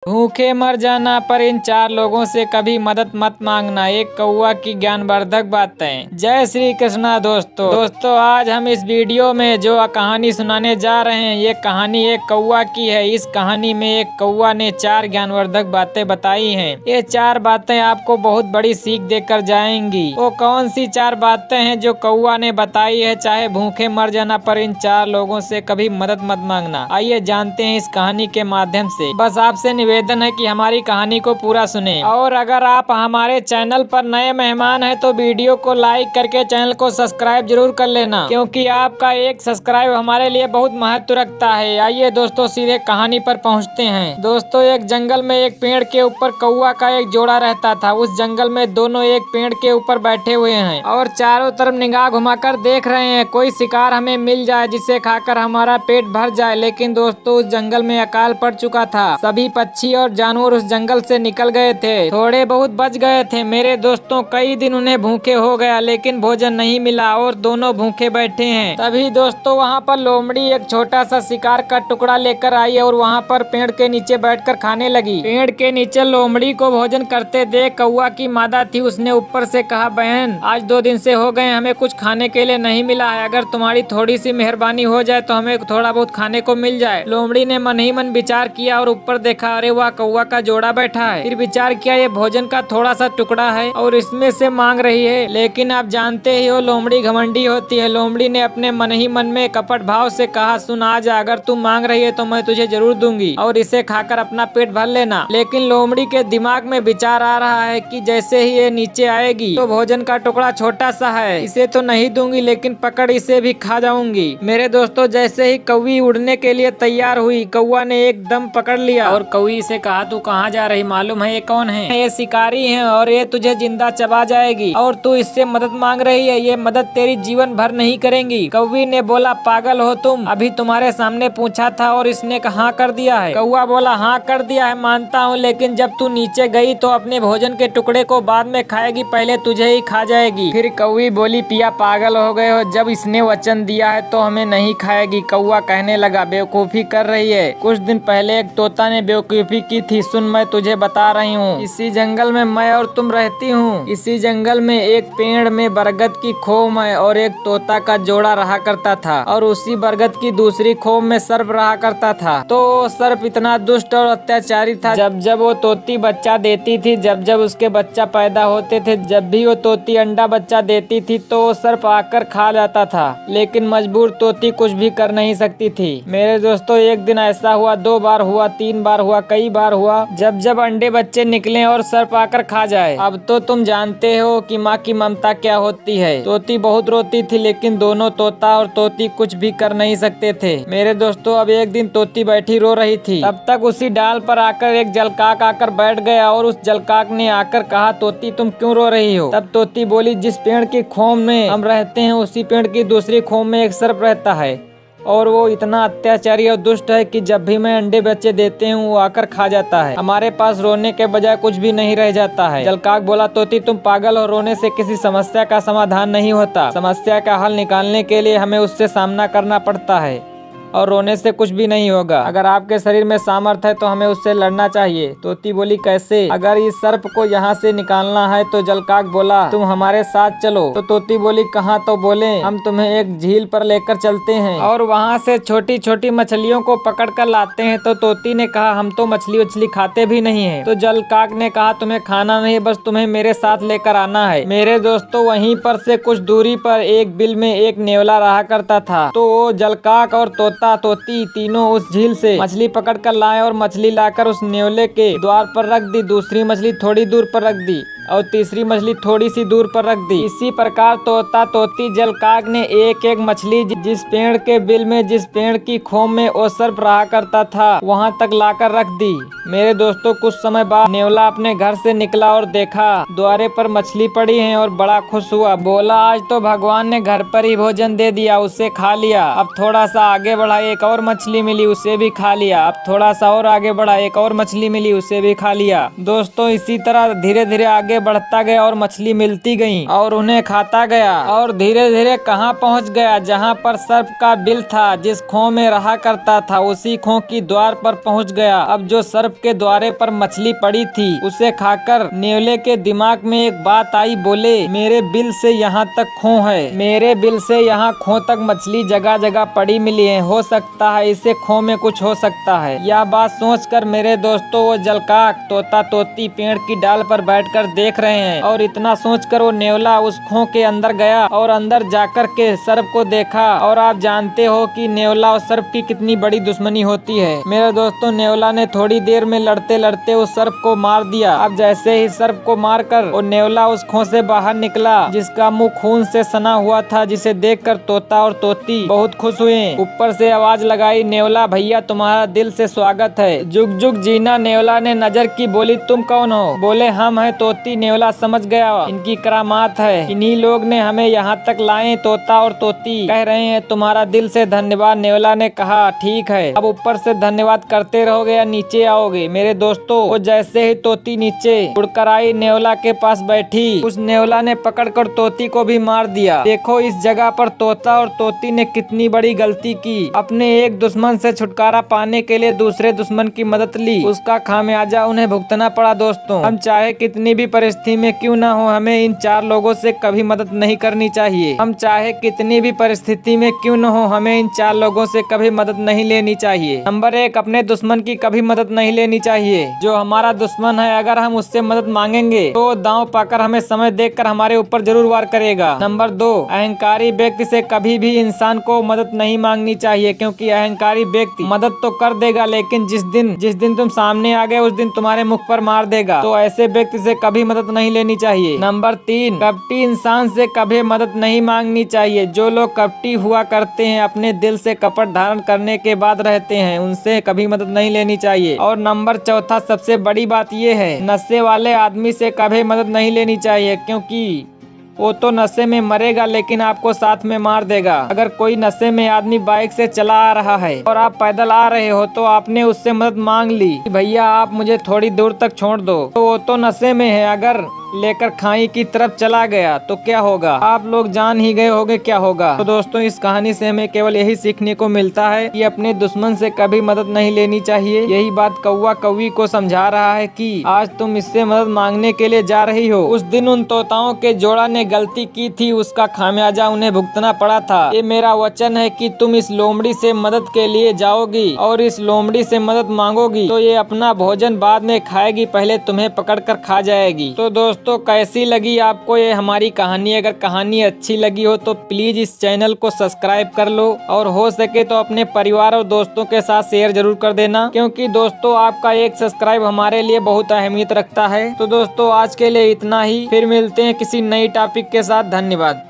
भूखे मर जाना पर इन 4 लोगों से कभी मदद मत मांगना। एक कौवा की ज्ञानवर्धक बातें। जय श्री कृष्णा दोस्तों आज हम इस वीडियो में जो कहानी सुनाने जा रहे हैं ये कहानी एक कौवा की है। इस कहानी में एक कौवा ने 4 ज्ञानवर्धक बातें बताई हैं। ये 4 बातें आपको बहुत बड़ी सीख देकर जाएंगी। वो कौन सी 4 बातें हैं जो कौवा ने बताई है? चाहे भूखे मर जाना पर इन 4 लोगों से कभी मदद मत मांगना। आइए जानते हैं इस कहानी के माध्यम से। बस आपसे निवेदन है कि हमारी कहानी को पूरा सुने। और अगर आप हमारे चैनल पर नए मेहमान हैं तो वीडियो को लाइक करके चैनल को सब्सक्राइब जरूर कर लेना, क्योंकि आपका एक सब्सक्राइब हमारे लिए बहुत महत्व रखता है। आइए दोस्तों सीधे कहानी पर पहुंचते हैं। दोस्तों एक जंगल में एक पेड़ के ऊपर कौवा का एक जोड़ा रहता था। उस जंगल में दोनों एक पेड़ के ऊपर बैठे हुए हैं और चारों तरफ निगाह घुमाकर देख रहे हैं कोई शिकार हमें मिल जाए जिसे खाकर हमारा पेट भर जाए। लेकिन दोस्तों उस जंगल में अकाल पड़ चुका था। सभी पक्षी और जानवर उस जंगल से निकल गए थे। थोड़े बहुत बच गए थे। मेरे दोस्तों कई दिन उन्हें भूखे हो गया लेकिन भोजन नहीं मिला और दोनों भूखे बैठे हैं। तभी दोस्तों वहाँ पर लोमड़ी एक छोटा सा शिकार का टुकड़ा लेकर आई और वहाँ पर पेड़ के नीचे बैठकर खाने लगी। पेड़ के नीचे लोमड़ी को भोजन करते देख कौवा की मादा थी। उसने ऊपर से कहा, बहन आज 2 दिन से हो गए हमें कुछ खाने के लिए नहीं मिला है। अगर तुम्हारी थोड़ी सी मेहरबानी हो जाए तो हमें थोड़ा बहुत खाने को मिल जाए। लोमड़ी ने मन ही मन विचार किया और ऊपर देखा, अरे वाह कौवा का जोड़ा बैठा है। फिर विचार किया ये भोजन का थोड़ा सा टुकड़ा है और इसमें से मांग रही है। लेकिन आप जानते ही हो लोमड़ी घमंडी होती है। लोमड़ी ने अपने मन ही मन में कपट भाव से कहा, सुन आजा, अगर तू मांग रही है तो मैं तुझे जरूर दूंगी और इसे खाकर अपना पेट भर लेना। लेकिन लोमड़ी के दिमाग में विचार आ रहा है कि जैसे ही ये नीचे आएगी तो भोजन का टुकड़ा छोटा सा है, इसे तो नहीं दूंगी लेकिन पकड़ इसे भी खा जाऊंगी। मेरे दोस्तों जैसे ही कौवी उड़ने के लिए तैयार हुई कौवा ने एकदम पकड़ लिया और कौवी से कहा, तू कहाँ जा रही? मालूम है ये कौन है? ये शिकारी हैं और ये तुझे जिंदा चबा जाएगी और तू इससे मदद मांग रही है। ये मदद तेरी जीवन भर नहीं करेंगी। कौवी ने बोला, पागल हो तुम? अभी तुम्हारे सामने पूछा था और इसने हाँ कर दिया है। कौवा बोला, हाँ कर दिया है मानता हूँ, लेकिन जब तू नीचे गई तो अपने भोजन के टुकड़े को बाद में खाएगी, पहले तुझे ही खा जाएगी। फिर कौवी बोली, पिया पागल हो गए हो? जब इसने वचन दिया है तो हमें नहीं खाएगी। कौवा कहने लगा, बेवकूफी कर रही है। कुछ दिन पहले एक तोता ने बेवकूफी की थी। सुन मैं तुझे बता रही हूँ। इसी जंगल में मैं और तुम रहती हूँ। इसी जंगल में एक पेड़ में बरगद की खोम है और एक तोता का जोड़ा रहा करता था और उसी बरगद की दूसरी खोम में सर्प रहा करता था। तो सर्प इतना दुष्ट और अत्याचारी था, जब जब वो तोती बच्चा देती थी, जब जब उसके बच्चा पैदा होते थे, जब भी वो तोती अंडा बच्चा देती थी तो वो सर्प आकर खा जाता था। लेकिन मजबूर तोती कुछ भी कर नहीं सकती थी। मेरे दोस्तों एक दिन ऐसा हुआ, 2 बार हुआ, 3 बार हुआ, कई बार हुआ, जब जब अंडे बच्चे निकले और सर्प आकर खा जाए। अब तो तुम जानते हो कि माँ की ममता क्या होती है। तोती बहुत रोती थी लेकिन दोनों तोता और तोती कुछ भी कर नहीं सकते थे। मेरे दोस्तों अब एक दिन तोती बैठी रो रही थी। तब तक उसी डाल पर आकर एक जलकाक आकर बैठ गया और उस जलकाक ने आकर कहा, तोती तुम क्यों रो रही हो? तब तोती बोली, जिस पेड़ की खोम में हम रहते हैं उसी पेड़ की दूसरी खोम में एक सर्प रहता है और वो इतना अत्याचारी और दुष्ट है कि जब भी मैं अंडे बच्चे देते हूँ वो आकर खा जाता है। हमारे पास रोने के बजाय कुछ भी नहीं रह जाता है। जलकाक बोला, तोती तुम पागल हो, रोने से किसी समस्या का समाधान नहीं होता। समस्या का हल निकालने के लिए हमें उससे सामना करना पड़ता है और रोने से कुछ भी नहीं होगा। अगर आपके शरीर में सामर्थ्य है तो हमें उससे लड़ना चाहिए। तोती बोली, कैसे? अगर इस सर्प को यहाँ से निकालना है तो जलकाक बोला, तुम हमारे साथ चलो। तो तोती बोली, कहाँ? तो बोले, हम तुम्हें एक झील पर लेकर चलते हैं और वहाँ से छोटी छोटी मछलियों को पकड़ कर लाते हैं। तो तोती ने कहा, हम तो मछली उछली खाते भी नहीं है। तो जलकाक ने कहा, तुम्हें खाना नहीं, बस तुम्हें मेरे साथ लेकर आना है। मेरे दोस्तों वहीं पर से कुछ दूरी पर एक बिल में एक नेवला रहा करता था। तो वो जलकाक और तोती तीनों उस झील से मछली पकड़ कर लाए और मछली लाकर उस नेवले के द्वार पर रख दी। दूसरी मछली थोड़ी दूर पर रख दी और तीसरी मछली थोड़ी सी दूर पर रख दी। इसी प्रकार तोता तोती जलकाक ने एक एक मछली जिस पेड़ के बिल में, जिस पेड़ की खोम में वो सर्प रहा करता था, वहाँ तक लाकर रख दी। मेरे दोस्तों कुछ समय बाद नेवला अपने घर से निकला और देखा द्वारे पर मछली पड़ी है और बड़ा खुश हुआ। बोला, आज तो भगवान ने घर पर ही भोजन दे दिया, उसे खा लिया। अब थोड़ा सा आगे बढ़ा, एक और मछली मिली, उसे भी खा लिया। अब थोड़ा सा और आगे बढ़ा, एक और मछली मिली, उसे भी खा लिया। दोस्तों इसी तरह धीरे धीरे आगे आगे बढ़ता गया और मछली मिलती गई और उन्हें खाता गया और धीरे धीरे कहाँ पहुँच गया, जहाँ पर सर्प का बिल था। जिस खो में रहा करता था उसी खो की द्वार पर पहुँच गया। अब जो सर्प के द्वारे पर मछली पड़ी थी उसे खाकर नेवले के दिमाग में एक बात आई। बोले, मेरे बिल से यहाँ तक खो है, मेरे बिल से यहाँ खो तक मछली जगह जगह पड़ी मिली है, हो सकता है इसे खो में कुछ हो सकता है। यह बात सोचकर मेरे दोस्तों वो जलकाक तोता तोती पेड़ की डाल पर बैठकर देख रहे हैं और इतना सोचकर वो नेवला उस खो के अंदर गया और अंदर जाकर के सर्प को देखा। और आप जानते हो कि नेवला और सर्प की कितनी बड़ी दुश्मनी होती है। मेरे दोस्तों, नेवला ने थोड़ी देर में लड़ते लड़ते उस सर्प को मार दिया। अब जैसे ही सर्प को मारकर वो नेवला उस खो से बाहर निकला जिसका मुंह खून से सना हुआ था, जिसे देखकर तोता और तोती बहुत खुश हुए। ऊपर से आवाज लगाई, नेवला भैया तुम्हारा दिल से स्वागत है, जुग जुग जीना। नेवला ने नजर की, बोली तुम कौन हो? बोले हम है तोती। नेवला समझ गया इनकी करामात है, इन्हीं लोग ने हमें यहाँ तक लाए। तोता और तोती कह रहे हैं तुम्हारा दिल से धन्यवाद। नेवला ने कहा ठीक है, अब ऊपर से धन्यवाद करते रहोगे या नीचे आओगे? मेरे दोस्तों, वो जैसे ही तोती नीचे उड़कर आई नेवला के पास बैठी, उस नेवला ने पकड़कर तोती को भी मार दिया। देखो इस जगह पर तोता और तोती ने कितनी बड़ी गलती की। अपने एक दुश्मन से छुटकारा पाने के लिए दूसरे दुश्मन की मदद ली, उसका खामियाजा उन्हें भुगतना पड़ा। दोस्तों, हम चाहे कितनी भी परिस्थिति में क्यों न हो, हमें इन 4 लोगों से कभी मदद नहीं करनी चाहिए। हम चाहे कितनी भी परिस्थिति में क्यों न हो, हमें इन 4 लोगों से कभी मदद नहीं लेनी चाहिए। नंबर 1, अपने दुश्मन की कभी मदद नहीं लेनी चाहिए। जो हमारा दुश्मन है अगर हम उससे मदद मांगेंगे तो दांव पाकर हमें समय देखकर हमारे ऊपर जरूर वार करेगा। नंबर 2, अहंकारी व्यक्ति से कभी भी इंसान को मदद नहीं मांगनी चाहिए, क्योंकि अहंकारी व्यक्ति मदद तो कर देगा लेकिन जिस दिन तुम सामने आ गए उस दिन तुम्हारे मुख पर मार देगा। तो ऐसे व्यक्ति से कभी मदद नहीं लेनी चाहिए। नंबर 3, कपटी इंसान से कभी मदद नहीं मांगनी चाहिए। जो लोग कपटी हुआ करते हैं, अपने दिल से कपट धारण करने के बाद रहते हैं, उनसे कभी मदद नहीं लेनी चाहिए। और नंबर 4, सबसे बड़ी बात ये है, नशे वाले आदमी से कभी मदद नहीं लेनी चाहिए, क्योंकि वो तो नशे में मरेगा लेकिन आपको साथ में मार देगा। अगर कोई नशे में आदमी बाइक से चला आ रहा है और आप पैदल आ रहे हो तो आपने उससे मदद मांग ली, भैया आप मुझे थोड़ी दूर तक छोड़ दो, तो वो तो नशे में है, अगर लेकर खाई की तरफ चला गया तो क्या होगा? आप लोग जान ही गए होगे क्या होगा। तो दोस्तों, इस कहानी से हमें केवल यही सीखने को मिलता है कि अपने दुश्मन से कभी मदद नहीं लेनी चाहिए। यही बात कौवा कौवी को समझा रहा है कि आज तुम इससे मदद मांगने के लिए जा रही हो, उस दिन उन तोताओं के जोड़ा ने गलती की थी, उसका खामियाजा उन्हें भुगतना पड़ा था। ये मेरा वचन है कि तुम इस लोमड़ी से मदद के लिए जाओगी और इस लोमड़ी से मदद मांगोगी तो ये अपना भोजन बाद में खाएगी, पहले तुम्हें पकड़ कर खा जाएगी। तो दोस्तों, कैसी लगी आपको ये हमारी कहानी? अगर कहानी अच्छी लगी हो तो प्लीज इस चैनल को सब्सक्राइब कर लो और हो सके तो अपने परिवार और दोस्तों के साथ शेयर जरूर कर देना, क्योंकि दोस्तों आपका एक सब्सक्राइब हमारे लिए बहुत अहमियत रखता है। तो दोस्तों, आज के लिए इतना ही, फिर मिलते हैं किसी नई टॉपिक के साथ। धन्यवाद।